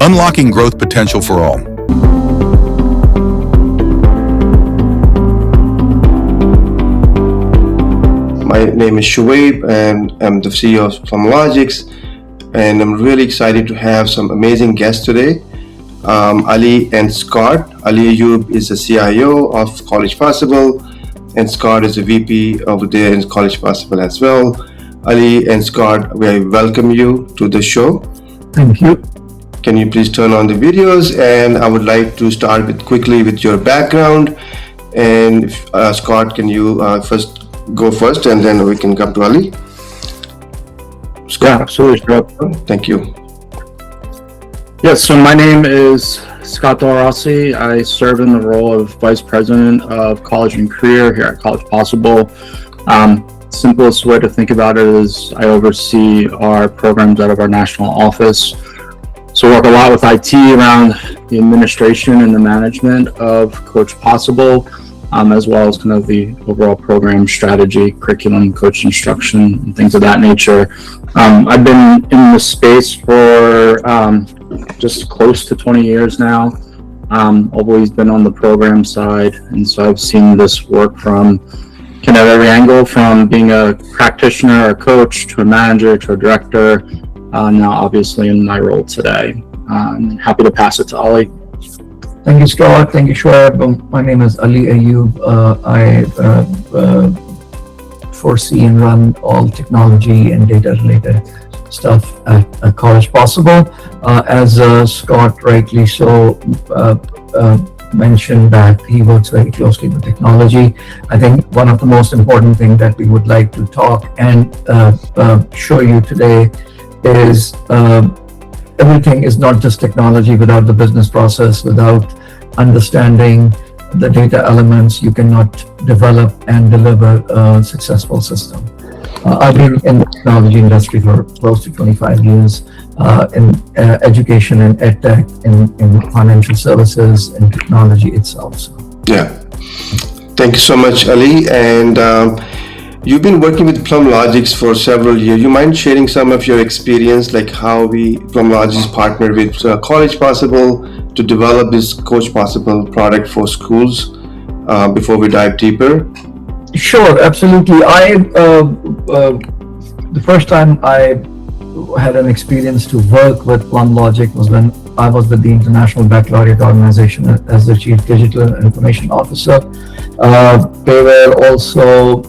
unlocking growth potential for all. My name is Shoaib and I'm the CEO of Plumlogix, and I'm really excited to have some amazing guests today. Ali and Scott. Ali Ayub is the CIO of College Possible, and Scott is a VP over there in College Possible as well. Ali and Scott, we welcome you to the show. Thank you. Can you please turn on the videos? And I would like to start quickly with your background. And Scott, can you go first, and then we can come to Ali? Scott. Yeah, absolutely. Sure. Thank you. Yes, so my name is Scott Rossi. I serve in the role of Vice President of College and Career here at College Possible. Simplest way to think about it is I oversee our programs out of our national office. So work a lot with IT around the administration and the management of Coach Possible, as well as kind of the overall program strategy, curriculum, coach instruction, and things of that nature. I've been in this space for just close to 20 years now. I've always been on the program side, and so I've seen this work from kind of every angle, from being a practitioner, a coach, to a manager, to a director, now obviously in my role today. I'm happy to pass it to Ali. Thank you, Scott. Thank you, Shoaib. My name is Ali Ayub. I foresee and run all technology and data-related stuff at College Possible. As Scott rightly so mentioned, that he works very closely with technology. I think one of the most important things that we would like to talk and show you today is everything is not just technology. Without the business process, without understanding the data elements, you cannot develop and deliver a successful system. I've been in the technology industry for close to 25 years, in education and edtech, in financial services and technology itself. So. Yeah. Thank you so much, Ali. And you've been working with Plumlogix for several years. You mind sharing some of your experience, like how Plumlogix partnered with College Possible to develop this Coach Possible product for schools, before we dive deeper? Sure, absolutely. The first time I had an experience to work with Plumlogix was when I was with the International Baccalaureate Organization as the Chief Digital and Information Officer. They were also,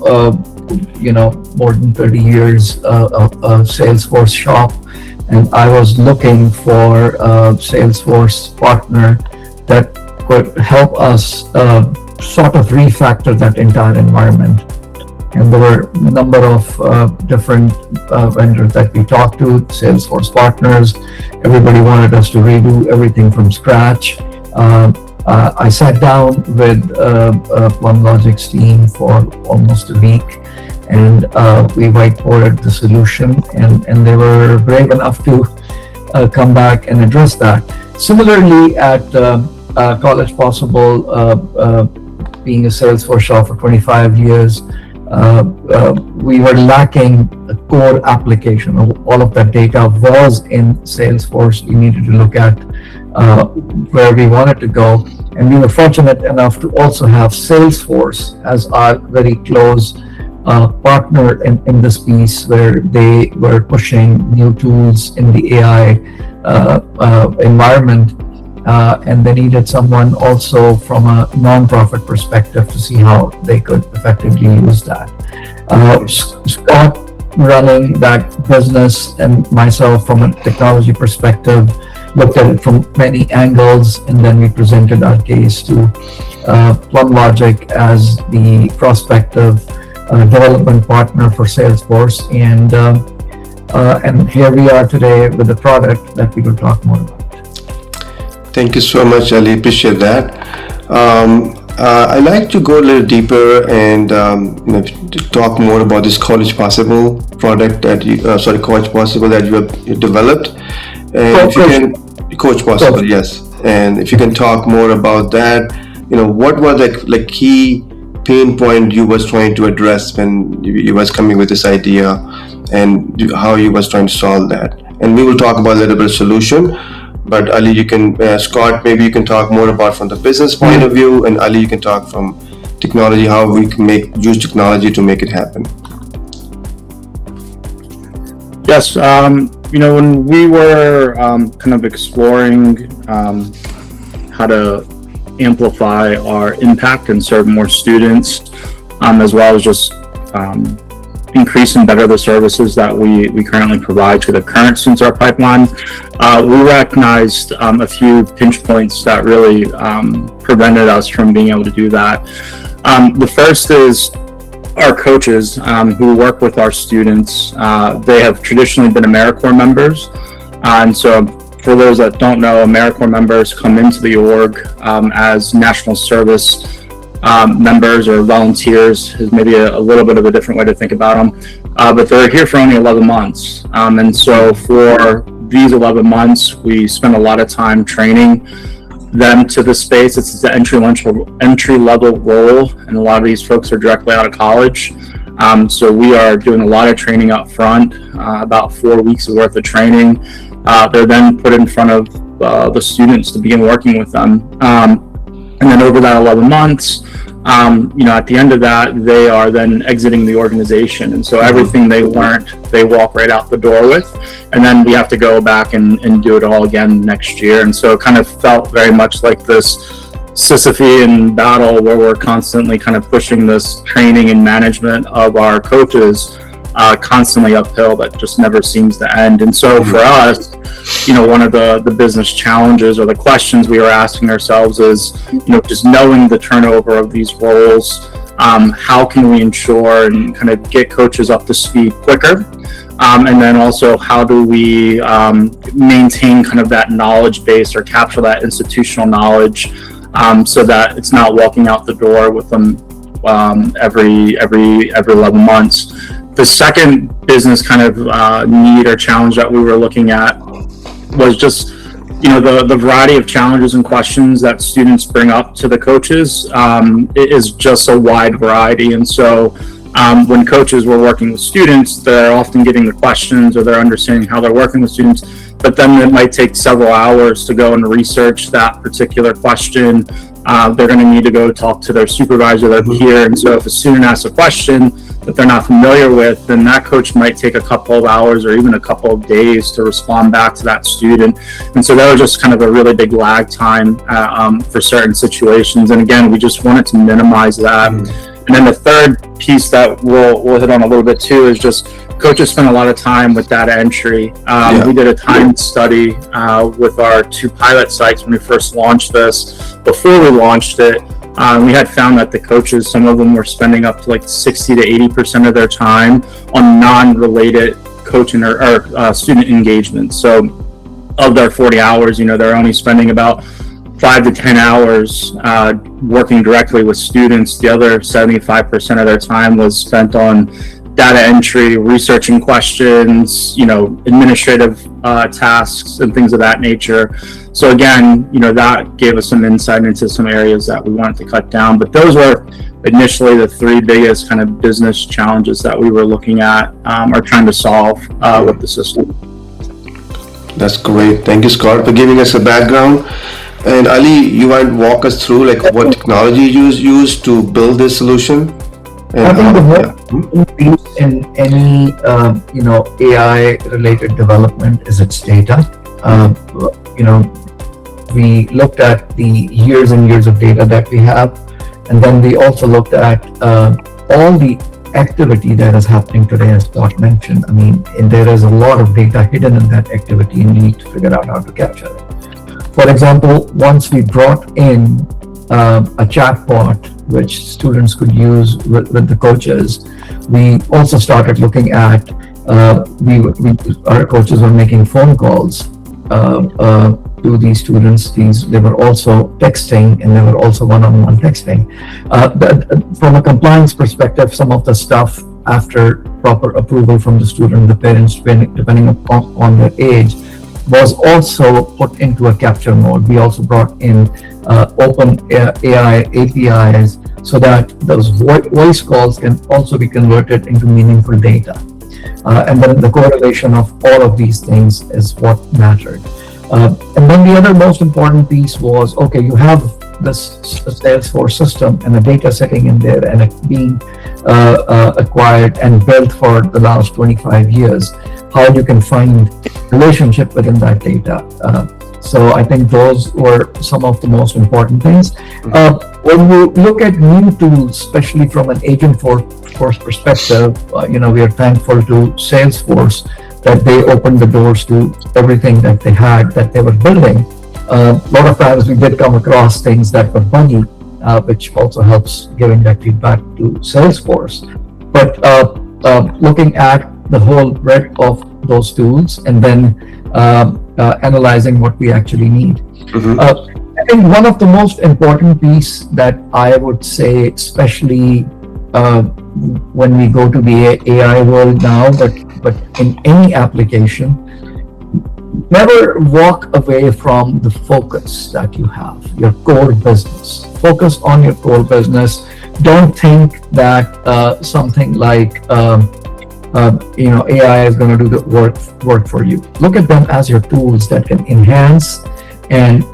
more than 30 years of Salesforce shop, and I was looking for a Salesforce partner that could help us sort of refactor that entire environment. And there were a number of different vendors that we talked to, Salesforce partners. Everybody wanted us to redo everything from scratch. I sat down with Plumlogix team for almost a week, and we whiteboarded the solution, and they were brave enough to come back and address that. Similarly, at College Possible, being a Salesforce shop for 25 years, we were lacking a core application. All of that data was in Salesforce. We needed to look at where we wanted to go, and we were fortunate enough to also have Salesforce as our very close partner in this piece, where they were pushing new tools in the AI environment. And they needed someone also from a non-profit perspective to see how they could effectively use that. Scott running that business and myself from a technology perspective looked at it from many angles, and then we presented our case to Plumlogix as the prospective development partner for Salesforce, and here we are today with a product that we will talk more about. Thank you so much, Ali. Appreciate that. I'd like to go a little deeper and to talk more about this College Possible product that College Possible that you have developed. And if you can, Coach Possible, yes. And if you can talk more about that, what was like key pain point you was trying to address when you was coming with this idea, and how you was trying to solve that. And we will talk about a little bit of solution. But Ali, you can, Scott, maybe you can talk more about from the business point of view, and Ali, you can talk from technology, how we can use technology to make it happen. Yes, when we were kind of exploring how to amplify our impact and serve more students, as well as just increase and better the services that we currently provide to the current students in our pipeline, we recognized a few pinch points that really prevented us from being able to do that. The first is our coaches who work with our students. They have traditionally been AmeriCorps members, and so for those that don't know, AmeriCorps members come into the org as national service members or volunteers is maybe a little bit of a different way to think about them, but they're here for only 11 months. And so for these 11 months, we spend a lot of time training them to the space. It's the entry level role, and a lot of these folks are directly out of college. So we are doing a lot of training up front, about 4 weeks worth of training. They're then put in front of the students to begin working with them. And then over that 11 months, at the end of that, they are then exiting the organization. And so everything they learned, they walk right out the door with. And then we have to go back and do it all again next year. And so it kind of felt very much like this Sisyphean battle where we're constantly kind of pushing this training and management of our coaches constantly uphill that just never seems to end. And so for us, one of the business challenges or the questions we were asking ourselves is, just knowing the turnover of these roles, how can we ensure and kind of get coaches up to speed quicker? And then also, how do we maintain kind of that knowledge base or capture that institutional knowledge so that it's not walking out the door with them every 11 months. The second business kind of need or challenge that we were looking at was just, the variety of challenges and questions that students bring up to the coaches is just a wide variety. And so when coaches were working with students, they're often getting the questions or they're understanding how they're working with students, but then it might take several hours to go and research that particular question. They're going to need to go talk to their supervisor, their peer. And so if a student asks a question that they're not familiar with, then that coach might take a couple of hours or even a couple of days to respond back to that student. And so that was just kind of a really big lag time for certain situations. And again, we just wanted to minimize that. And then the third piece that we'll hit on a little bit too is just coaches spend a lot of time with data entry. We did a time study with our 2 pilot sites when we first launched this. Before we launched it, we had found that the coaches, some of them were spending up to like 60 to 80% of their time on non-related coaching or student engagement. So of their 40 hours, they're only spending about 5 to 10 hours working directly with students. The other 75% of their time was spent on data entry, researching questions, administrative tasks and things of that nature. So again, that gave us some insight into some areas that we wanted to cut down. But those were initially the 3 biggest kind of business challenges that we were looking at or trying to solve with the system. That's great. Thank you, Scott, for giving us a background. And Ali, you might walk us through what technology you use to build this solution? And I think the most piece in any AI related development is its data. We looked at the years and years of data that we have, and then we also looked at all the activity that is happening today, as Scott mentioned. And there is a lot of data hidden in that activity, and we need to figure out how to capture it. For example, once we brought in a chatbot which students could use with the coaches, we also started looking at our coaches were making phone calls to these students. They were also texting, and they were also one-on-one texting. From a compliance perspective, some of the stuff after proper approval from the student, the parents, depending upon their age, was also put into a capture mode. We also brought in open AI APIs so that those voice calls can also be converted into meaningful data. And then the correlation of all of these things is what mattered. And then the other most important piece was, okay, you have this Salesforce system and a data sitting in there and it being acquired and built for the last 25 years, how you can find relationship within that data. So I think those were some of the most important things. When you look at new tools, especially from an Agentforce perspective, we are thankful to Salesforce that they opened the doors to everything that they had, that they were building. A lot of times we did come across things that were buggy, which also helps giving that feedback to Salesforce. But looking at the whole breadth of those tools and then analyzing what we actually need. I think one of the most important piece that I would say, especially when we go to the AI world now, but in any application, never walk away from the focus that you have, your core business. Focus on your core business. Don't think that something like AI is going to do the work for you. Look at them as your tools that can enhance and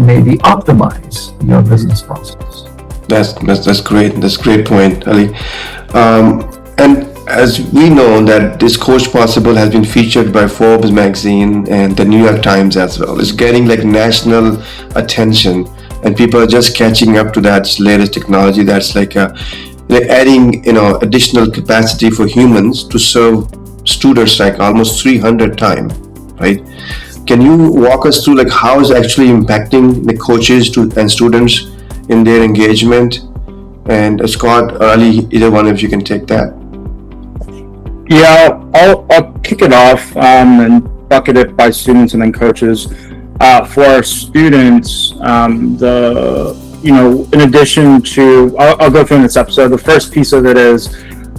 maybe optimize your business process. That's great. That's a great point, Ali. And as we know that this Coach Possible has been featured by Forbes magazine and the New York Times as well. It's getting like national attention, and people are just catching up to that latest technology. That's like they're adding additional capacity for humans to serve students like almost 300 times, right? Can you walk us through like how is actually impacting the coaches and students in their engagement? And Scott or Ali, either one of you can take that. Yeah, I'll kick it off and bucket it by students and then coaches. For our students, in addition to, I'll go through in this episode. The first piece of it is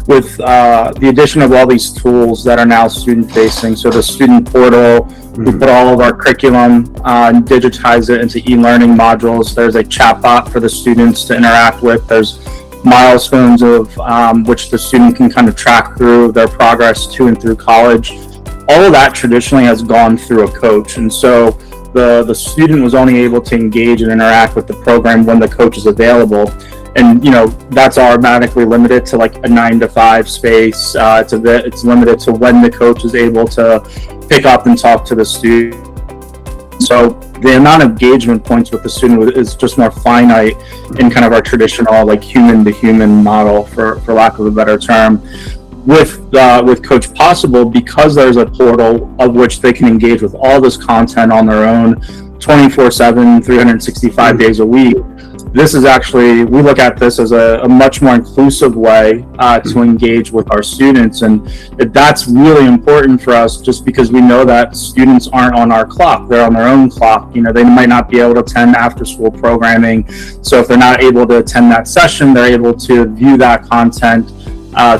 with the addition of all these tools that are now student facing. So the student portal, we put all of our curriculum and digitize it into e-learning modules. There's a chatbot for the students to interact with. There's milestones of which the student can kind of track through their progress to and through college. All of that traditionally has gone through a coach, and so the student was only able to engage and interact with the program when the coach is available. And that's automatically limited to like a 9 to 5 space. It's limited to when the coach is able to pick up and talk to the student. So the amount of engagement points with the student is just more finite in kind of our traditional like human to human model, for lack of a better term. With Coach Possible, because there's a portal of which they can engage with all this content on their own 24/7, 365 days a week. This is actually, we look at this as a much more inclusive way to engage with our students. And that's really important for us, just because we know that students aren't on our clock. They're on their own clock. They might not be able to attend after school programming. So if they're not able to attend that session, they're able to view that content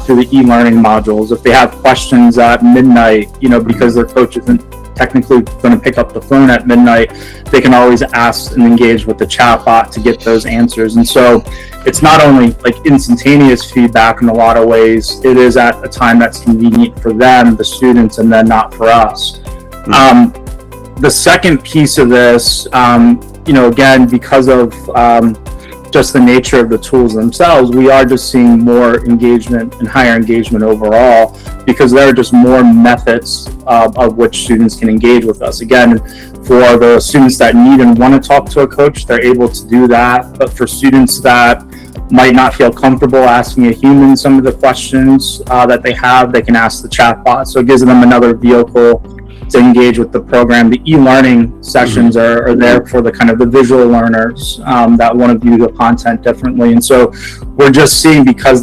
through the e-learning modules. If they have questions at midnight, because their coach isn't technically going to pick up the phone at midnight, they can always ask and engage with the chatbot to get those answers. And so it's not only like instantaneous feedback in a lot of ways, it is at a time that's convenient for them, the students, and then not for us. The second piece of this, again, because of just the nature of the tools themselves, we are just seeing more engagement and higher engagement overall, because there are just more methods of which students can engage with us. Again, for the students that need and want to talk to a coach, they're able to do that. But for students that might not feel comfortable asking a human some of the questions that they have, they can ask the chatbot. So it gives them another vehicle to engage with the program. The e-learning sessions are there for the kind of the visual learners that want to view the content differently. And so we're just seeing, because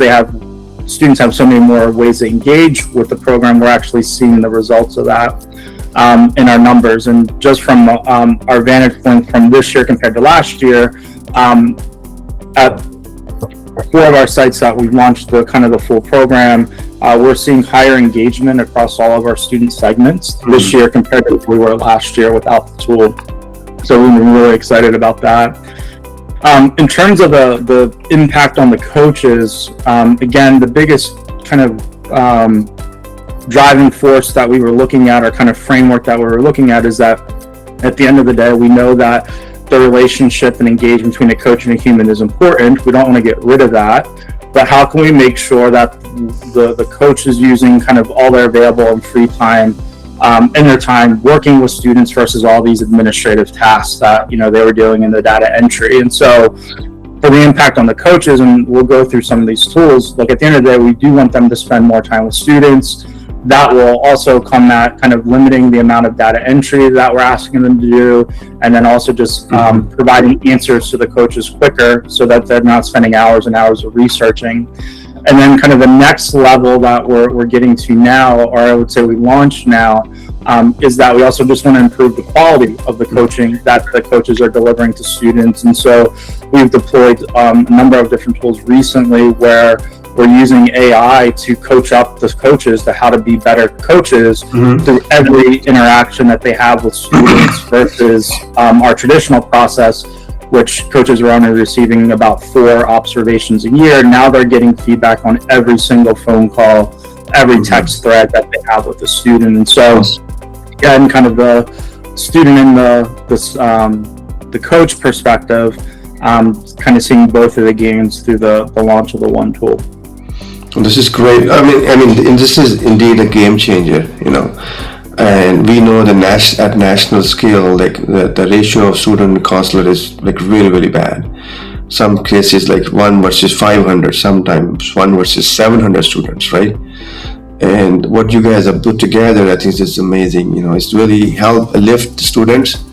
students have so many more ways to engage with the program, we're actually seeing the results of that in our numbers. And just from our vantage point from this year compared to last year, at 4 of our sites that we've launched the full program, we're seeing higher engagement across all of our student segments this year compared to what we were last year without the tool. So we've been really excited about that. In terms of the impact on the coaches, again, the biggest kind of driving force that we were looking at, or kind of framework that we were looking at, is that, At the end of the day, we know that the relationship and engagement between a coach and a human is important. We don't want to get rid of that. But how can we make sure that the coach is using kind of all their available and free time in their time working with students versus all these administrative tasks that they were doing in the data entry? And so for the impact on the coaches, and we'll go through some of these tools, like at the end of the day, we do want them to spend more time with students. That will also come at kind of limiting the amount of data entry that we're asking them to do, and then also just providing answers to the coaches quicker so that they're not spending hours and hours of researching. And then kind of the next level that we're getting to now, or I would say we launched now, is that we also just want to improve the quality of the coaching that the coaches are delivering to students. And so we've deployed a number of different tools recently where we're using AI to coach up the coaches to how to be better coaches through every interaction that they have with students versus our traditional process, which coaches are only receiving about 4 observations a year. Now they're getting feedback on every single phone call, every text thread that they have with the student. And so, again, kind of the student and the coach perspective, kind of seeing both of the gains through the launch of the one tool. This is great. I mean, this is indeed a game changer, and we know at national scale, like the ratio of student counselor is like really, really bad. Some cases like 1 versus 500, sometimes 1 versus 700 students, right? And what you guys have put together, I think is amazing. It's really help lift students,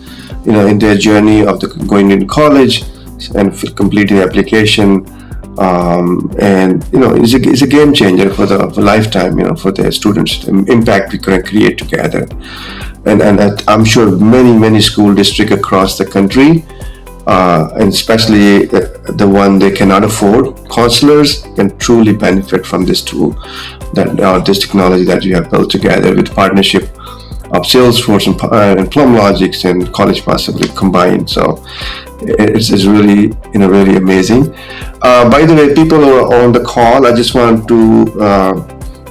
in their journey of going into college and completing the application. And it's a game changer for lifetime, for the students, the impact we can create together. And I'm sure many school districts across the country, and especially the one they cannot afford, counselors can truly benefit from this tool, this technology that you have built together with partnership of Salesforce and Plumlogix and College Possible combined. So it's really really amazing. By the way, people who are on the call, I just want to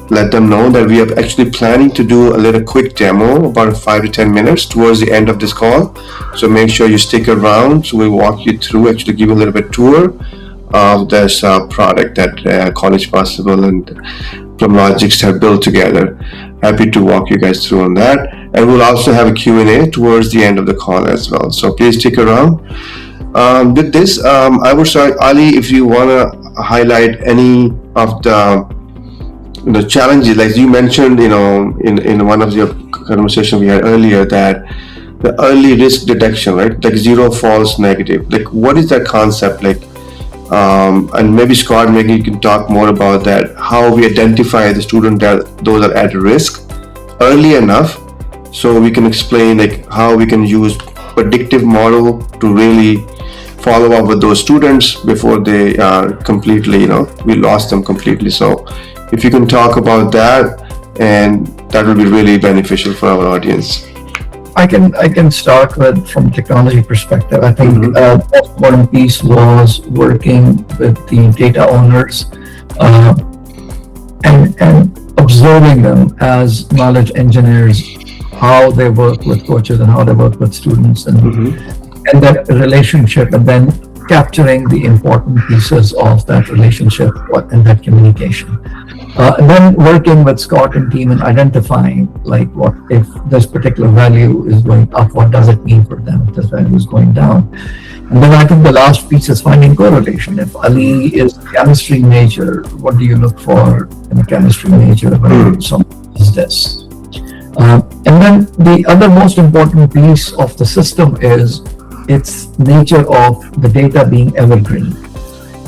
let them know that we are actually planning to do a little quick demo, about 5 to 10 minutes towards the end of this call. So make sure you stick around. So we'll walk you through, actually give you a little bit tour of this product that College Possible and Plumlogix have built together. Happy to walk you guys through on that. And we'll also have a Q&A towards the end of the call as well. So please stick around. With this, I would start, Ali, if you want to highlight any of the challenges, like you mentioned, in one of your conversation we had earlier, that the early risk detection, right? Like 0 false negative. Like, what is that concept? Like, and maybe Scott, maybe you can talk more about that, how we identify the student that those are at risk early enough, so we can explain like how we can use predictive model to really follow up with those students before they are completely, we lost them completely. So if you can talk about that, and that will be really beneficial for our audience. I can start with, from technology perspective. I think the most important piece was working with the data owners and observing them as knowledge engineers, how they work with coaches and how they work with students, and that relationship, and then capturing the important pieces of that relationship and that communication. And then working with Scott and team and identifying, like, what if this particular value is going up, what does it mean for them if this value is going down? And then I think the last piece is finding correlation. If Ali is a chemistry major, what do you look for in a chemistry major when someone is this? And then the other most important piece of the system is its nature of the data being evergreen.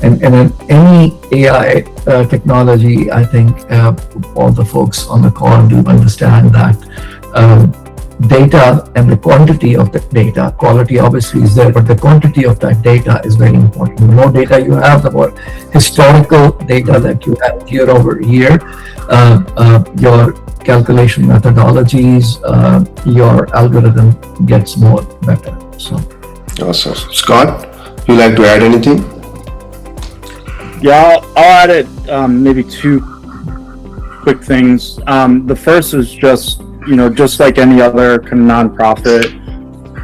And in any AI technology, I think all the folks on the call do understand that data and the quantity of the data, quality obviously is there, but the quantity of that data is very important. The more data you have, the more historical data that you have year over year, your calculation methodologies, your algorithm gets more better. So, awesome. Scott, you like to add anything? Yeah, I'll add it, maybe 2 quick things. The first is just, just like any other kind of nonprofit,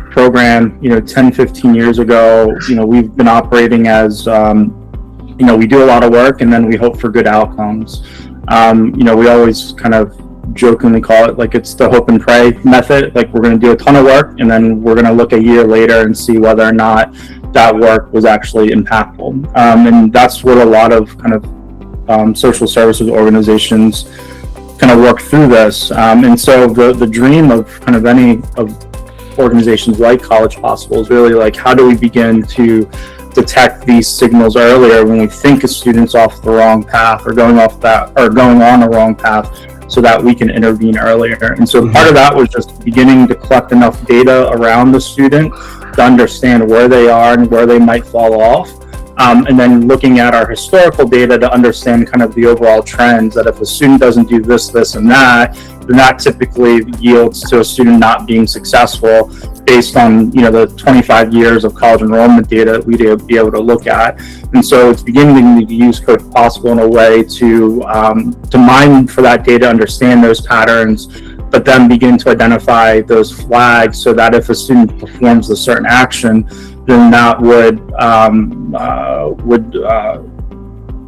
program, 10, 15 years ago, we've been operating as, we do a lot of work and then we hope for good outcomes. We always kind of jokingly call it like it's the hope and pray method. Like we're going to do a ton of work and then we're going to look a year later and see whether or not that work was actually impactful. And that's what a lot of kind of social services organizations kind of work through this. And so the dream of kind of any of organizations like College Possible is really like, how do we begin to detect these signals earlier when we think a student's off the wrong path or going on a wrong path, so that we can intervene earlier. And so part of that was just beginning to collect enough data around the student to understand where they are and where they might fall off. And then looking at our historical data to understand kind of the overall trends, that if a student doesn't do this, and that, then that typically yields to a student not being successful based on, the 25 years of college enrollment data we'd be able to look at. And so it's beginning to use Coach Possible in a way to mine for that data, understand those patterns, but then begin to identify those flags so that if a student performs a certain action, then that would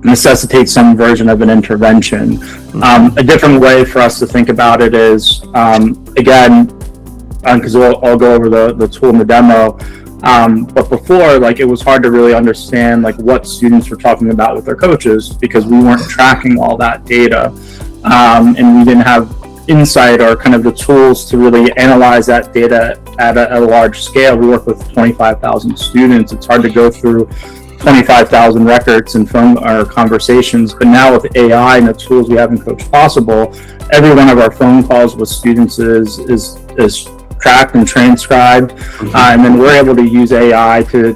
necessitate some version of an intervention. A different way for us to think about it is, again, because I'll go over the tool in the demo, but before, like, it was hard to really understand like what students were talking about with their coaches because we weren't tracking all that data, and we didn't have insight or kind of the tools to really analyze that data at a large scale. We work with 25,000 students. It's hard to go through 25,000 records and phone or conversations, but now with AI and the tools we have in Coach Possible, every one of our phone calls with students is tracked and transcribed, and then we're able to use AI to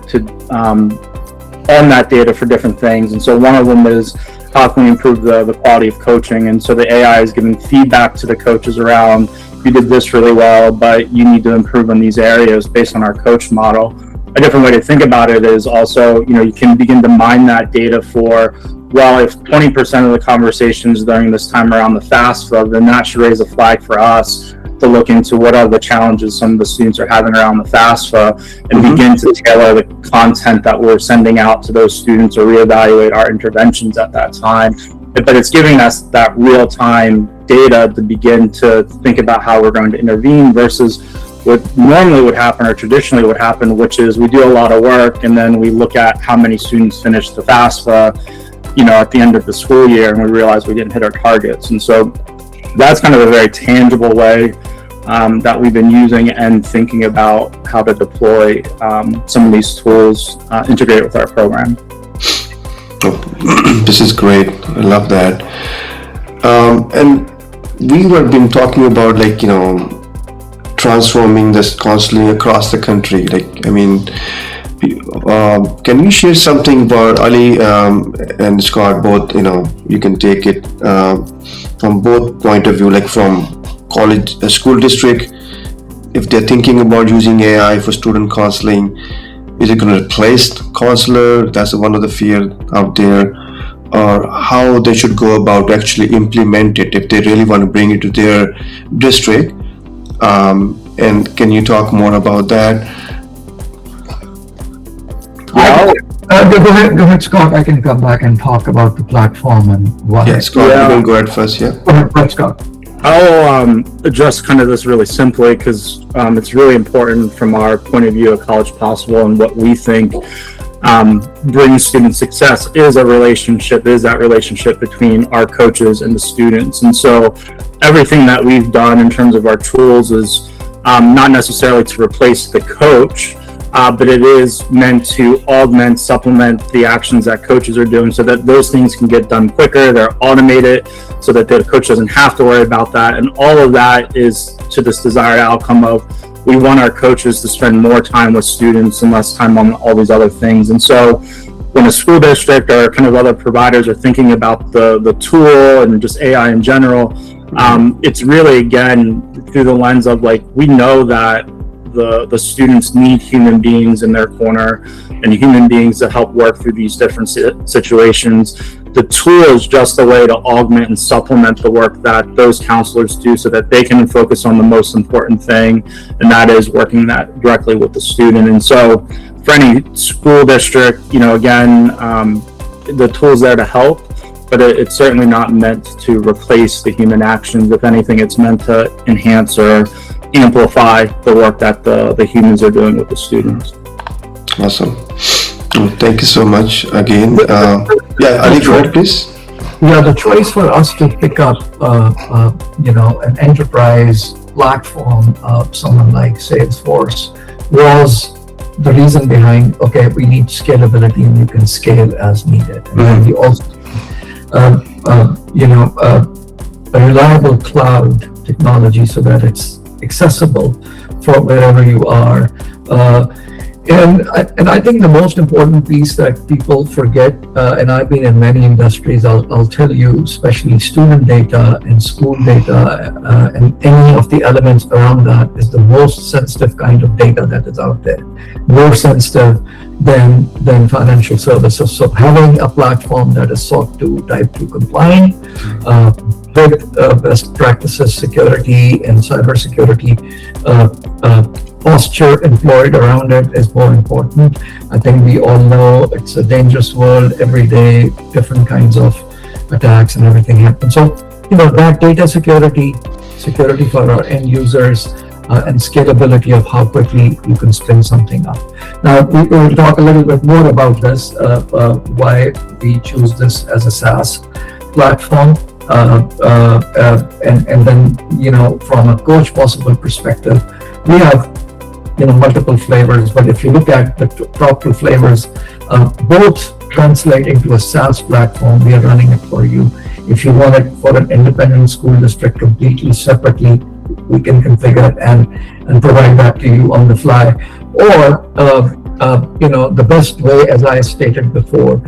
own that data for different things. And so one of them is, how can we improve the quality of coaching? And so the AI is giving feedback to the coaches around, you did this really well, but you need to improve in these areas based on our coach model. A different way to think about it is also, you can begin to mine that data for, well, if 20% of the conversations during this time are on the FAFSA, then that should raise a flag for us to look into what are the challenges some of the students are having around the FAFSA and begin to tailor the content that we're sending out to those students or reevaluate our interventions at that time. But it's giving us that real-time data to begin to think about how we're going to intervene versus what normally would happen or traditionally would happen, which is we do a lot of work and then we look at how many students finish the FAFSA, at the end of the school year, and we realize we didn't hit our targets. And so that's kind of a very tangible way that we've been using and thinking about how to deploy some of these tools integrated with our program. Oh, this is great. I love that. And we have been talking about transforming this counseling across the country. Can you share something about Ali and Scott? Both, you can take it from both point of view, like from college, school district, if they're thinking about using AI for student counseling, is it going to replace counselor? That's one of the fear out there. Or how they should go about actually implement it if they really want to bring it to their district. And can you talk more about that? Go ahead, Scott. I can come back and talk about the platform and what. Yeah, Scott, you can go ahead first. Yeah. Go ahead, Scott. I'll address kind of this really simply because it's really important from our point of view at College Possible, and what we think brings student success is that relationship between our coaches and the students. And so everything that we've done in terms of our tools is not necessarily to replace the coach, but it is meant to augment, supplement the actions that coaches are doing so that those things can get done quicker, they're automated, so that the coach doesn't have to worry about that. And all of that is to this desired outcome of, we want our coaches to spend more time with students and less time on all these other things. And so when a school district or kind of other providers are thinking about the tool and just AI in general, it's really, again, through the lens of we know that the students need human beings in their corner, and human beings that help work through these different situations. The tool is just a way to augment and supplement the work that those counselors do so that they can focus on the most important thing, and that is working that directly with the student. And so for any school district, again, the tool's there to help, but it's certainly not meant to replace the human actions. If anything, it's meant to enhance or amplify the work that the humans are doing with the students. Awesome. Thank you so much again. Ali, go ahead, please. Yeah, the choice for us to pick up, an enterprise platform of someone like Salesforce was the reason behind, okay, we need scalability and you can scale as needed. And then we also, a reliable cloud technology so that it's accessible for wherever you are. And I think the most important piece that people forget, and I've been in many industries, I'll tell you, especially student data and school data, and any of the elements around that is the most sensitive kind of data that is out there, more sensitive than financial services. So having a platform that is SOC 2 Type 2 compliant, with best practices, security and cybersecurity posture employed around it is more important. I think we all know it's a dangerous world. Every day, different kinds of attacks and everything happen. So, that data security for our end users, and scalability of how quickly you can spin something up. Now, we will talk a little bit more about this, why we choose this as a SaaS platform. And then, from a Coach Possible perspective, we have multiple flavors, but if you look at the top two flavors, both translate into a SaaS platform. We are running it for you. If you want it for an independent school district completely separately, we can configure it and provide that to you on the fly. Or, the best way, as I stated before,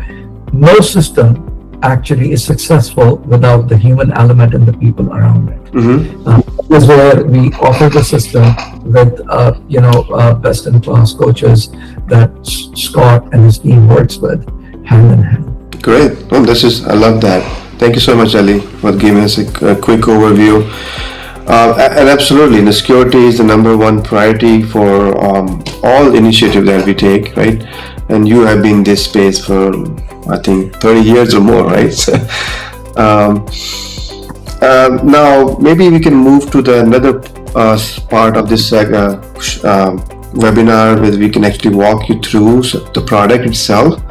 no system actually is successful without the human element and the people around it. This is where we offer the system with best-in-class coaches that Scott and his team works with hand in hand. Great. I love that. Thank you so much, Ali, for giving us a quick overview. And absolutely, the security is the number one priority for all initiative that we take, right? And you have been in this space for, I think, 30 years or more, right? Now, maybe we can move to another part of this webinar where we can actually walk you through the product itself.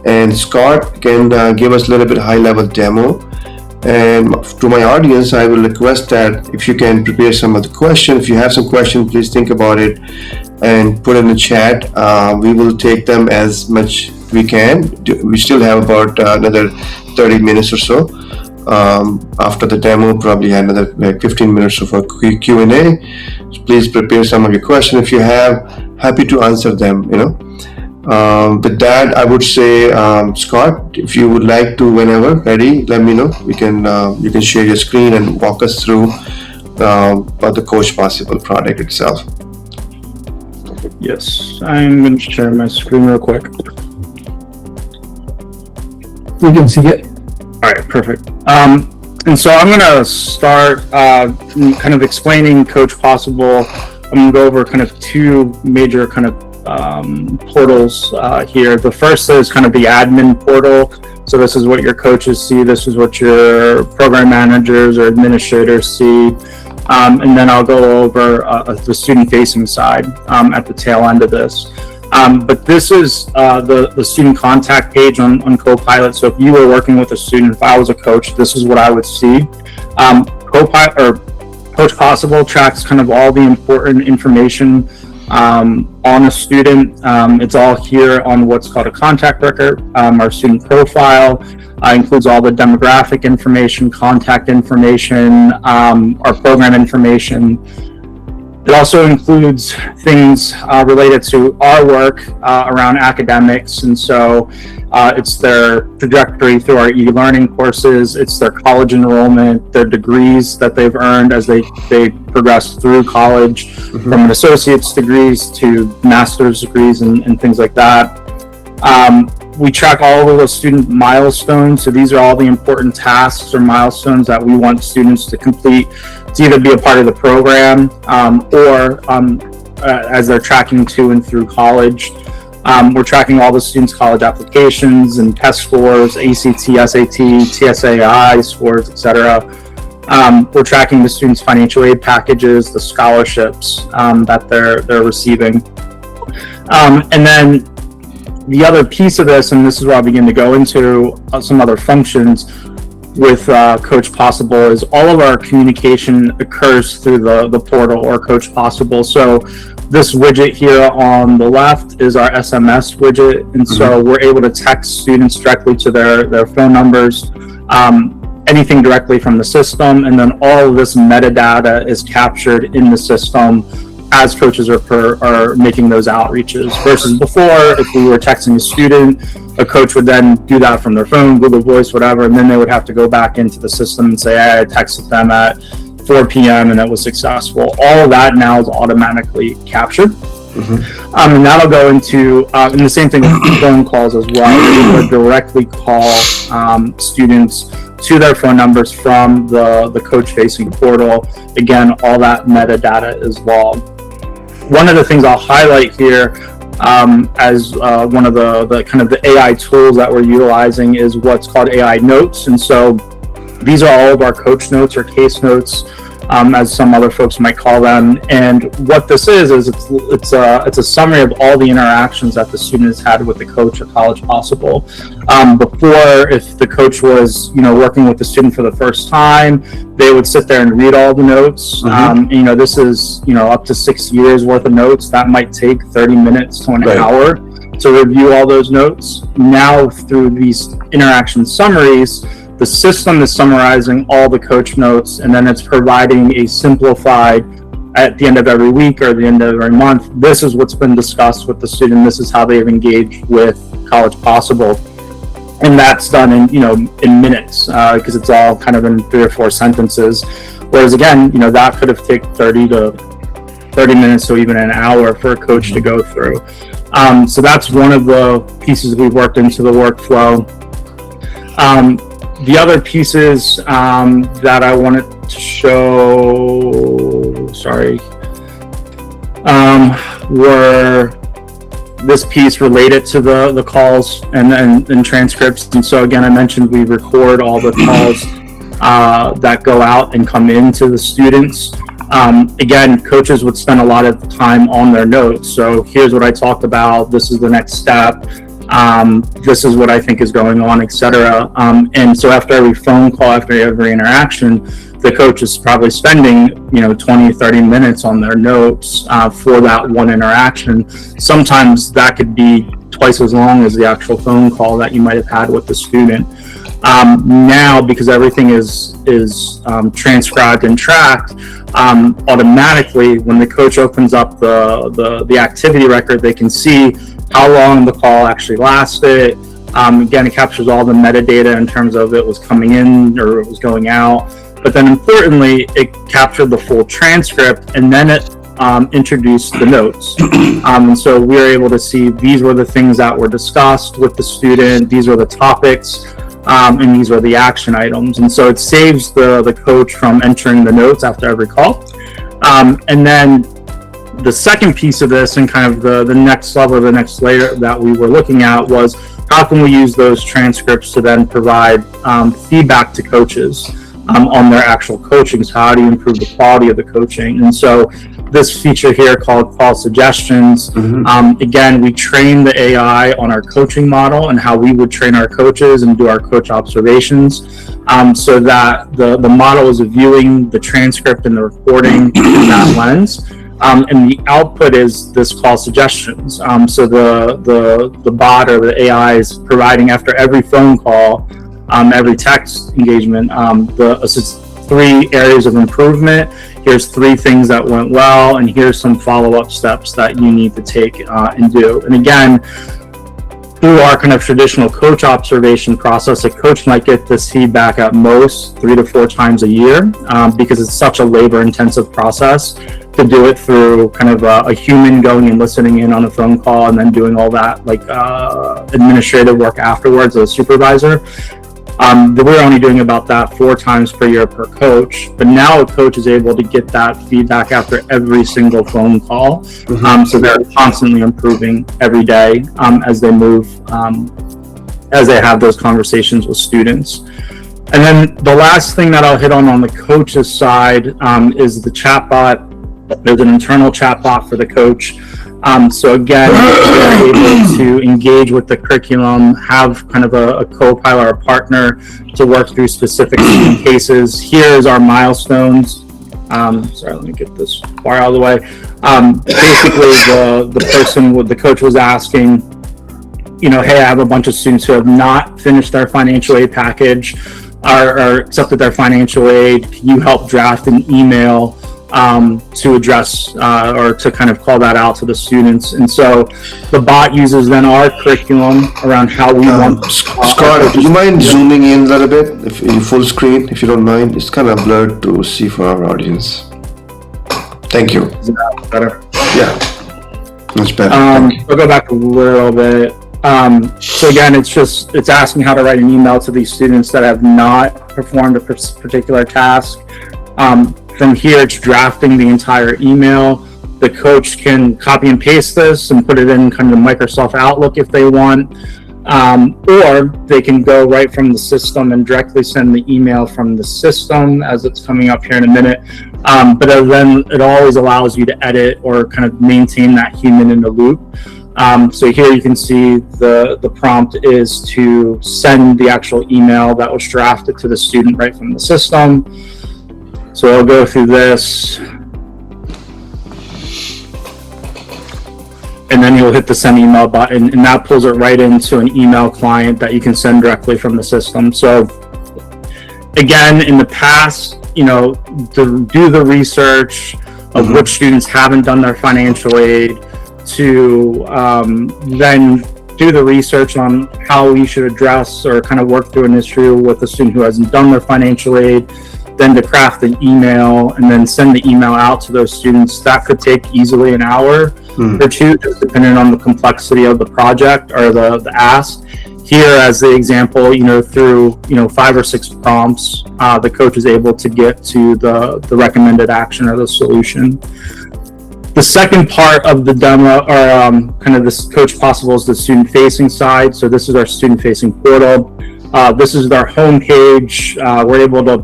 And Scott can give us a little bit high-level demo. And to my audience, I will request that if you can prepare some of the questions. If you have some questions, please think about it and put in the chat. We will take them as much we can. We still have about another 30 minutes or so. After the demo, probably another 15 minutes of a quick Q&A. So please prepare some of your questions if you have. Happy to answer them, With that, I would say, Scott, if you would like to, whenever ready, let me know. You can share your screen and walk us through about the Coach Possible product itself. Yes, I'm going to share my screen real quick. We can see it. All right, perfect. And so I'm going to start kind of explaining Coach Possible. I'm going to go over kind of two major kind of portals here. The first is kind of the admin portal. So this is what your coaches see. This is what your program managers or administrators see. And then I'll go over the student-facing side at the tail end of this. But this is the student contact page on Copilot. So if you were working with a student, if I was a coach, this is what I would see. Copilot or Coach Possible tracks kind of all the important information on a student. It's all here on what's called a contact record. Our student profile includes all the demographic information, contact information, our program information. It also includes things related to our work around academics, and so it's their trajectory through our e-learning courses, it's their college enrollment, their degrees that they've earned as they progress through college, from an associate's degrees to master's degrees and things like that. We track all of the student milestones. So these are all the important tasks or milestones that we want students to complete to either be a part of the program or as they're tracking to and through college. We're tracking all the students' college applications and test scores, ACT, SAT, TSAI scores, etc. We're tracking the students' financial aid packages, the scholarships that they're receiving. And then the other piece of this, and this is where I'll begin to go into some other functions with Coach Possible, is all of our communication occurs through the portal or Coach Possible. So this widget here on the left is our SMS widget, and so we're able to text students directly to their phone numbers, anything directly from the system, and then all of this metadata is captured in the system as coaches are making those outreaches, versus before, if we were texting a student, a coach would then do that from their phone, Google Voice, whatever, and then they would have to go back into the system and say, hey, I texted them at 4 p.m. and it was successful. All of that now is automatically captured. And that'll go into, and the same thing with phone calls as well. We'll directly call students to their phone numbers from the coach-facing portal. Again, all that metadata is logged. One of the things I'll highlight here as one of the kind of the AI tools that we're utilizing is what's called AI notes. And so these are all of our coach notes or case notes, as some other folks might call them. And what this is it's a summary of all the interactions that the student has had with the coach at College Possible. Before, if the coach was working with the student for the first time, they would sit there and read all the notes. This is up to 6 years worth of notes. That might take 30 minutes to an hour to review all those notes. Now through these interaction summaries, the system is summarizing all the coach notes, and then it's providing a simplified, at the end of every week or the end of every month, this is what's been discussed with the student, this is how they've engaged with College Possible. And that's done in minutes, because it's all kind of in 3 or 4 sentences. Whereas again, that could have taken 30 minutes to even an hour for a coach to go through. So that's one of the pieces we've worked into the workflow. The other pieces that I wanted to show, were this piece related to the calls and transcripts. And so again, I mentioned we record all the calls that go out and come into the students. Again, coaches would spend a lot of time on their notes. So here's what I talked about. This is the next step. This is what I think is going on, etc. And so after every phone call, after every interaction, the coach is probably spending 20, 30 minutes on their notes for that one interaction. Sometimes that could be twice as long as the actual phone call that you might have had with the student. Now, because everything is transcribed and tracked, automatically when the coach opens up the activity record, they can see how long the call actually lasted. Again, it captures all the metadata in terms of it was coming in or it was going out. But then importantly, it captured the full transcript, and then it introduced the notes. And so we were able to see these were the things that were discussed with the student, these were the topics, and these were the action items. And so it saves the coach from entering the notes after every call. And then the second piece of this, and kind of the next level, the next layer that we were looking at, was how can we use those transcripts to then provide feedback to coaches on their actual coaching. So how do you improve the quality of the coaching? And so this feature here called Call Suggestions, again, we train the AI on our coaching model and how we would train our coaches and do our coach observations, so that the model is viewing the transcript and the recording in that lens. And the output is this Call Suggestions. So the bot or the AI is providing, after every phone call, every text engagement, the 3 areas of improvement. Here's 3 things that went well, and here's some follow-up steps that you need to take and do. And again, through our kind of traditional coach observation process, a coach might get this feedback at most 3 to 4 times a year, because it's such a labor-intensive process. to do it through kind of a human going and listening in on a phone call and then doing all that like administrative work afterwards as a supervisor. We're only doing about that 4 times per year per coach, but now a coach is able to get that feedback after every single phone call. So they're constantly improving every day as they move, as they have those conversations with students. And then the last thing that I'll hit on the coach's side is the chatbot. There's an internal chatbot for the coach. So again, they're able to engage with the curriculum, have kind of a co-pilot or a partner to work through specific cases. Here's our milestones. Sorry, let me get this bar out of the way. Basically, the person with the coach was asking, hey, I have a bunch of students who have not finished their financial aid package or accepted their financial aid. Can you help draft an email to address or to kind of call that out to the students? And so the bot uses then our curriculum around how we want. Scott, do you mind zooming in a little bit, if in full screen, if you don't mind? It's kind of blurred to see for our audience. Thank you. Is that better? Yeah, much better. I'll go back a little bit. So again, it's asking how to write an email to these students that have not performed a particular task. From here, it's drafting the entire email. The coach can copy and paste this and put it in kind of Microsoft Outlook if they want, or they can go right from the system and directly send the email from the system, as it's coming up here in a minute. But then it always allows you to edit or kind of maintain that human in the loop. So here you can see the prompt is to send the actual email that was drafted to the student right from the system. So I'll go through this, and then you'll hit the send email button, and that pulls it right into an email client that you can send directly from the system. So again, in the past, to do the research of which students haven't done their financial aid, to then do the research on how we should address or kind of work through an issue with a student who hasn't done their financial aid, then to craft an email and then send the email out to those students. That could take easily an hour or two, just depending on the complexity of the project or the ask. Here, as the example, through 5 or 6 prompts, the coach is able to get to the recommended action or the solution. The second part of the demo, or kind of this Coach Possible, is the student-facing side. So this is our student-facing portal. This is our homepage. We're able to,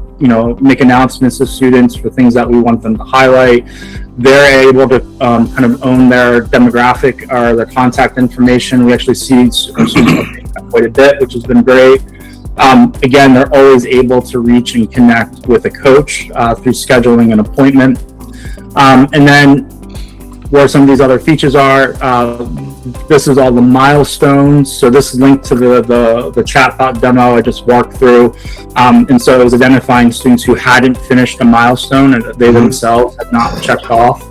make announcements to students for things that we want them to highlight. They're able to kind of own their demographic or their contact information. We actually see our students update that quite a bit, which has been great. Again, they're always able to reach and connect with a coach through scheduling an appointment. And then where some of these other features are, this is all the milestones. So this is linked to the chatbot demo I just walked through. And so it was identifying students who hadn't finished a milestone and that they themselves had not checked off.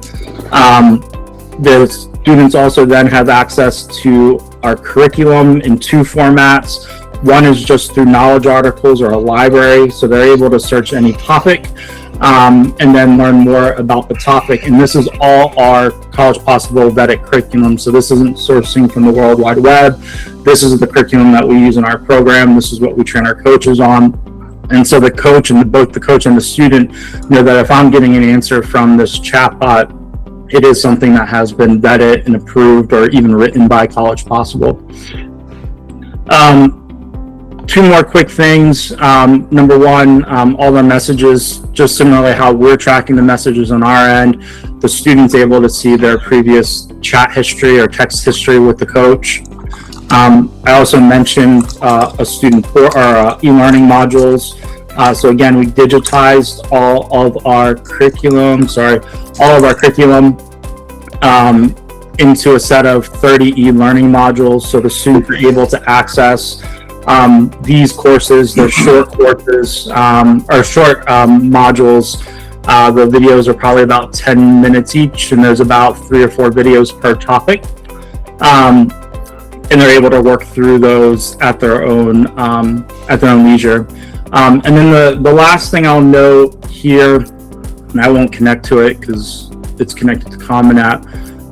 The students also then have access to our curriculum in 2 formats. One is just through knowledge articles or a library. So they're able to search any topic and then learn more about the topic. And this is all our College Possible vetted curriculum. So this isn't sourcing from the World Wide Web. This is the curriculum that we use in our program. This is what we train our coaches on. And so the coach and both the coach and the student know that if I'm getting an answer from this chatbot, it is something that has been vetted and approved or even written by College Possible. 2 more quick things. Number 1, all the messages, just similarly how we're tracking the messages on our end, the student's able to see their previous chat history or text history with the coach. I also mentioned a student e-learning modules. So again, we digitized all of our curriculum into a set of 30 e-learning modules. So the students are able to access these courses. They're short courses or short modules. The videos are probably about 10 minutes each, and there's about 3 or 4 videos per topic. And they're able to work through those at their own leisure. And then the last thing I'll note here, and I won't connect to it because it's connected to Common App.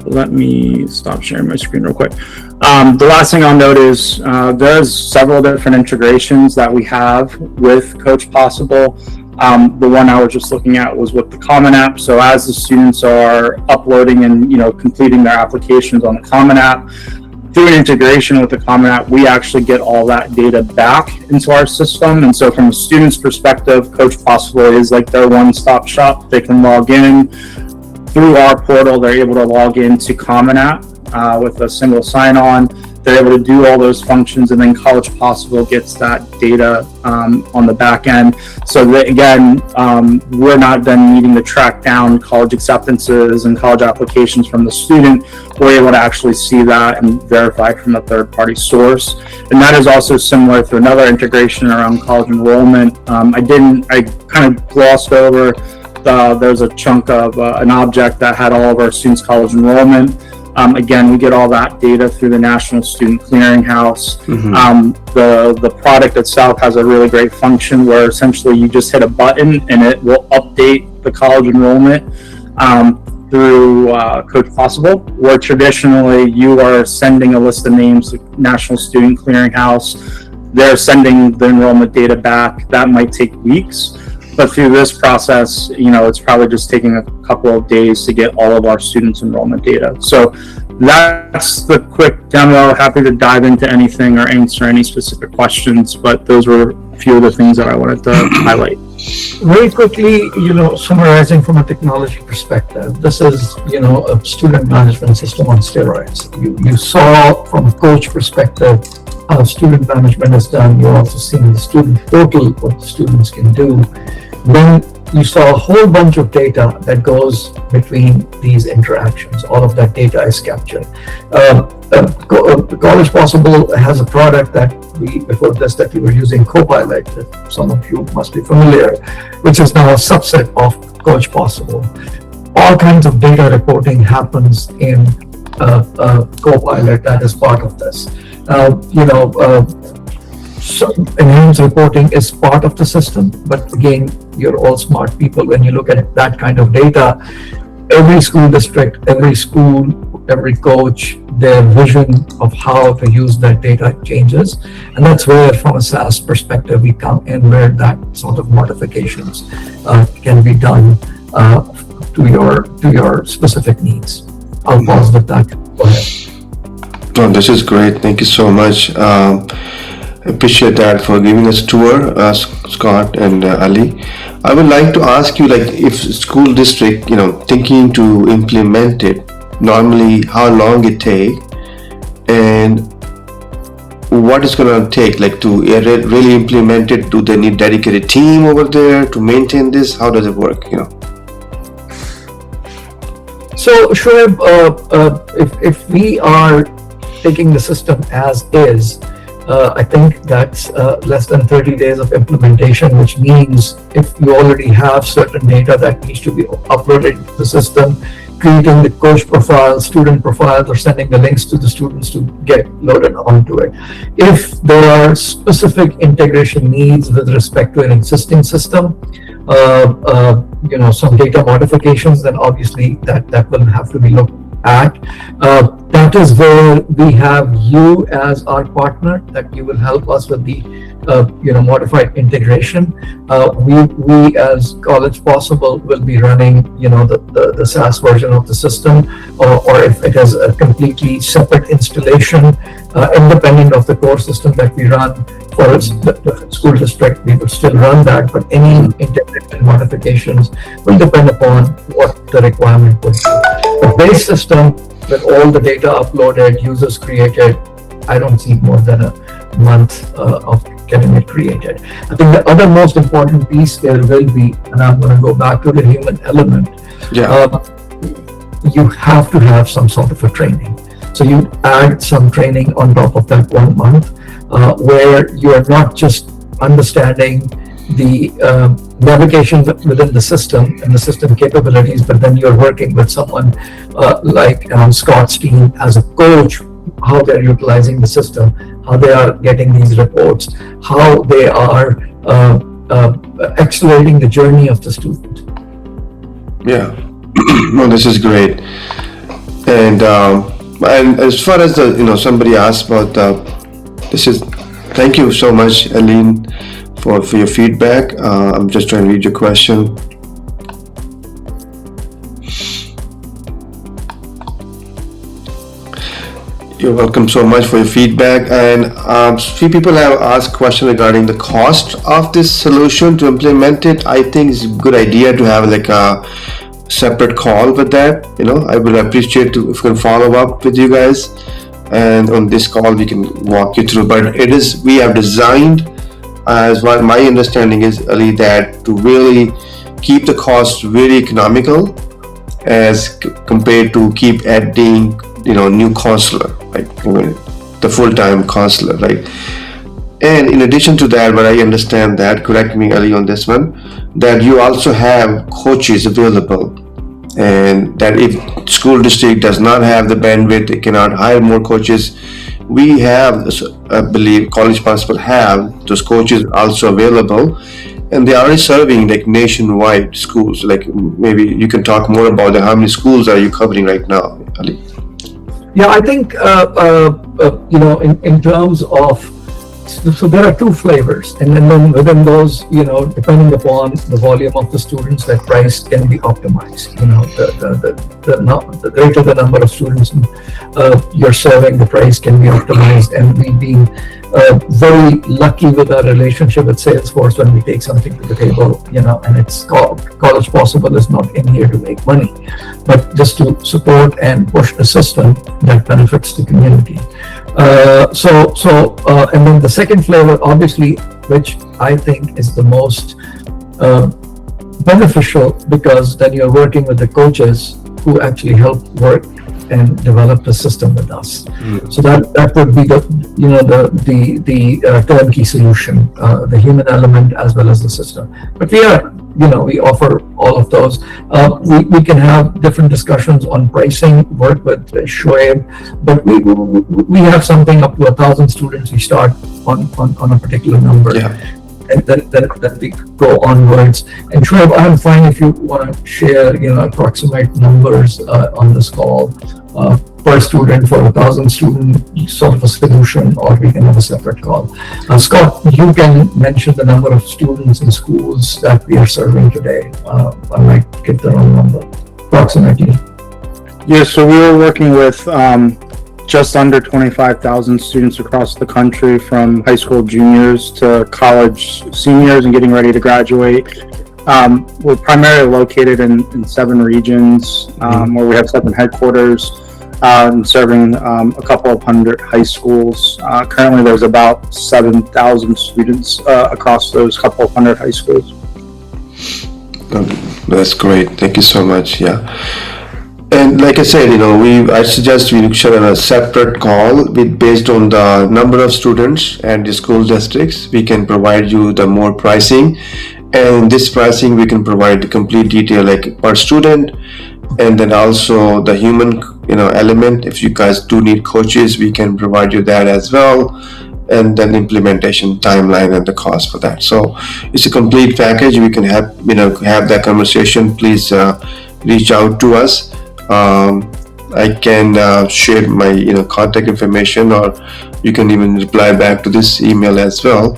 Let me stop sharing my screen real quick. The last thing I'll note is there's several different integrations that we have with Coach Possible. The one I was just looking at was with the Common App. So as the students are uploading and completing their applications on the Common App, through an integration with the Common App, we actually get all that data back into our system. And so from a student's perspective, Coach Possible is like their one-stop shop. They can log in through our portal. They're able to log into Common App with a single sign-on. They're able to do all those functions, and then College Possible gets that data on the back end. So that, again, we're not then needing to track down college acceptances and college applications from the student. We're able to actually see that and verify from a third-party source. And that is also similar to another integration around college enrollment. I kind of glossed over there's a chunk of an object that had all of our students' college enrollment. Again, we get all that data through the National Student Clearinghouse. The product itself has a really great function where essentially you just hit a button and it will update the college enrollment through Coach Possible, where traditionally you are sending a list of names to National Student Clearinghouse. They're sending the enrollment data back. That might take weeks. But through this process, it's probably just taking a couple of days to get all of our students' enrollment data. So that's the quick demo. Happy to dive into anything or answer any specific questions, but those were a few of the things that I wanted to highlight. Very quickly, summarizing from a technology perspective, this is, a student management system on steroids. You saw from a coach perspective how student management is done. You're also seeing the student portal, what the students can do. Then you saw a whole bunch of data that goes between these interactions. All of that data is captured. College Possible has a product that before this we were using, Copilot, that some of you must be familiar, which is now a subset of Coach Possible. All kinds of data reporting happens in Copilot that is part of this. So enhanced reporting is part of the system, but again, you're all smart people. When you look at that kind of data, every school district, every school, every coach, their vision of how to use that data changes. And that's where, from a SaaS perspective, we come in where that sort of modifications can be done to your specific needs. I'll pause with that. Go ahead. Oh, this is great. Thank you so much. Appreciate that for giving us a tour, Scott and Ali. I would like to ask you, if school district, thinking to implement it, normally how long it take, and what it's going to take, to really implement it. Do they need dedicated team over there to maintain this? How does it work? So, Shoaib, if we are taking the system as is, I think that's less than 30 days of implementation, which means if you already have certain data that needs to be uploaded to the system, creating the coach profile, student profiles, or sending the links to the students to get loaded onto it. If there are specific integration needs with respect to an existing system, some data modifications, then obviously that will have to be looked at. That is where we have you as our partner, that you will help us with the modified integration. We as College Possible will be running the SaaS version of the system, or if it is a completely separate installation independent of the core system that we run for the school district, we would still run that, but any integration modifications will depend upon what the requirement would be. The base system with all the data uploaded, users created, I don't see more than a month of getting it created. I think the other most important piece there will be, and I'm going to go back to the human element. You have to have some sort of a training. So you add some training on top of that 1 month, where you are not just understanding the navigation within the system and the system capabilities, but then you're working with someone like Scott's team as a coach, how they're utilizing the system, how they are getting these reports, how they are accelerating the journey of the student. Yeah. No, this is great. And as far as somebody asked about this is, thank you so much, Aline, for your feedback. I'm just trying to read your question. You're welcome so much for your feedback. And few people have asked question regarding the cost of this solution to implement it. I think it's a good idea to have like a separate call with that. I would appreciate if we can follow up with you guys, and on this call we can walk you through. But we have designed, as what my understanding is, Ali, that to really keep the cost very economical as compared to keep adding new counselor, like the full-time counselor, right? And in addition to that, what I understand that, correct me, Ali, on this one, that you also have coaches available, and that if school district does not have the bandwidth, they cannot hire more coaches. We have, I believe, College Possible have those coaches also available, and they are already serving like nationwide schools. Like maybe you can talk more about that. How many schools are you covering right now, Ali? Yeah, I think, in terms of, so there are two flavors, and then within those, depending upon the volume of the students, that price can be optimized. The greater the number of students you're serving, the price can be optimized. And we being very lucky with our relationship with Salesforce when we take something to the table, and it's called College Possible is not in here to make money, but just to support and push a system that benefits the community. And then the second flavor, obviously, which I think is the most beneficial, because then you're working with the coaches who actually help work and develop the system with us. So that would be the turnkey solution, the human element as well as the system. But we offer all of those. We can have different discussions on pricing, work with Shoaib, but we have something up to 1,000 students. We start on a particular number. Yeah. And then we go onwards. And Shoaib, I'm fine if you want to share, approximate numbers on this call per student for 1,000 student sort of a solution, or we can have a separate call. Scott, you can mention the number of students in schools that we are serving today. I might get the wrong number, approximately. Yeah, so we were working with just under 25,000 students across the country, from high school juniors to college seniors and getting ready to graduate. We're primarily located in 7 regions, where we have 7 headquarters, and serving a couple of hundred high schools. Currently there's about 7,000 students across those couple of hundred high schools. That's great. Thank you so much. Yeah. And like I said, I suggest we should have a separate call based on the number of students and the school districts. We can provide you the more pricing, and this pricing we can provide the complete detail, like per student, and then also the human, element. If you guys do need coaches, we can provide you that as well, and then implementation timeline and the cost for that. So it's a complete package. We can have that conversation. Please reach out to us. I can share my contact information, or you can even reply back to this email as well,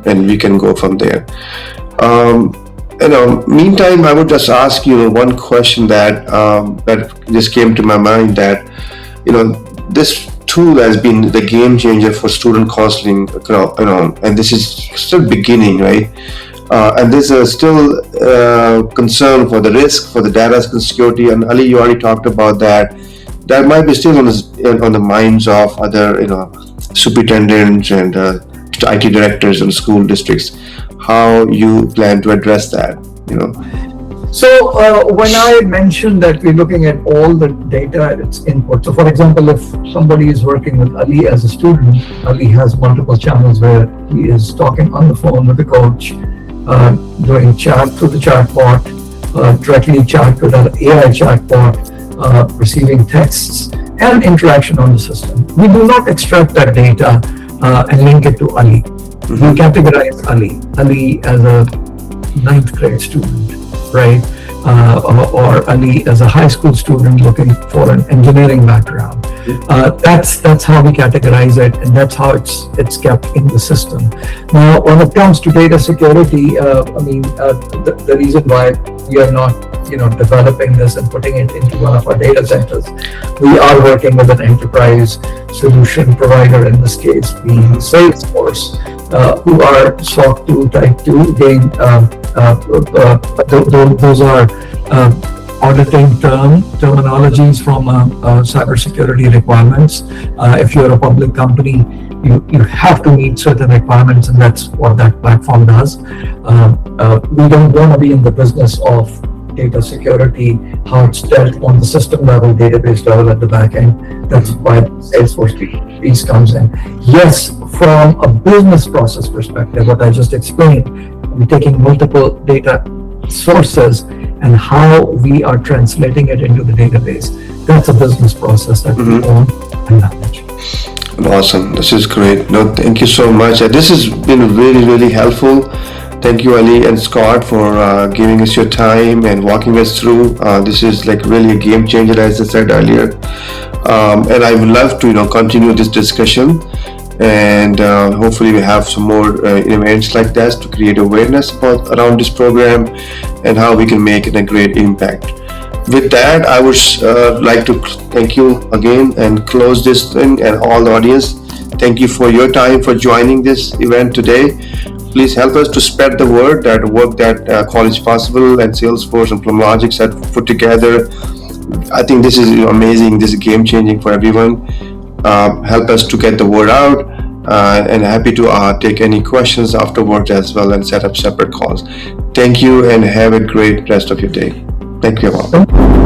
and we can go from there. Meantime, I would just ask you one question that just came to my mind, that this tool has been the game changer for student counseling, and this is still beginning, right? And there's still concern for the risk for the data security, and Ali, you already talked about that. That might be still on the minds of other superintendents and IT directors and school districts. How you plan to address that? So when I mentioned that we're looking at all the data and its input, so for example, if somebody is working with Ali as a student, Ali has multiple channels where he is talking on the phone with the coach, doing chat through the chatbot, directly chat with our AI chatbot, receiving texts, and interaction on the system. We do not extract that data and link it to Ali. We categorize Ali as a 9th grade student, right? or Ali as a high school student looking for an engineering background. That's how we categorize it, and that's how it's kept in the system. Now, when it comes to data security, the reason why we are not developing this and putting it into one of our data centers, we are working with an enterprise solution provider, in this case being Salesforce, who are SOC 2 Type 2. Again, those are auditing terminologies from cybersecurity requirements. If you're a public company, you have to meet certain requirements, and that's what that platform does. We don't want to be in the business of data security, how it's dealt on the system level, database level at the back end. That's why Salesforce piece comes in. Yes, from a business process perspective, what I just explained, we're taking multiple data sources and how we are translating it into the database. That's a business process that we own and manage. Awesome. This is great. No, thank you so much. This has been really, really helpful. Thank you, Ali and Scott, for giving us your time and walking us through. This is like really a game changer, as I said earlier. And I would love to, continue this discussion. And hopefully we have some more events like this to create awareness around this program and how we can make it a great impact. With that, I would like to thank you again and close this thing, and all the audience. Thank you for your time for joining this event today. Please help us to spread the word that work that College Possible and Salesforce and Plumlogix have put together. I think this is amazing. This is game changing for everyone. Help us to get the word out, and happy to take any questions afterwards as well and set up separate calls. Thank you and have a great rest of your day. Thank you all.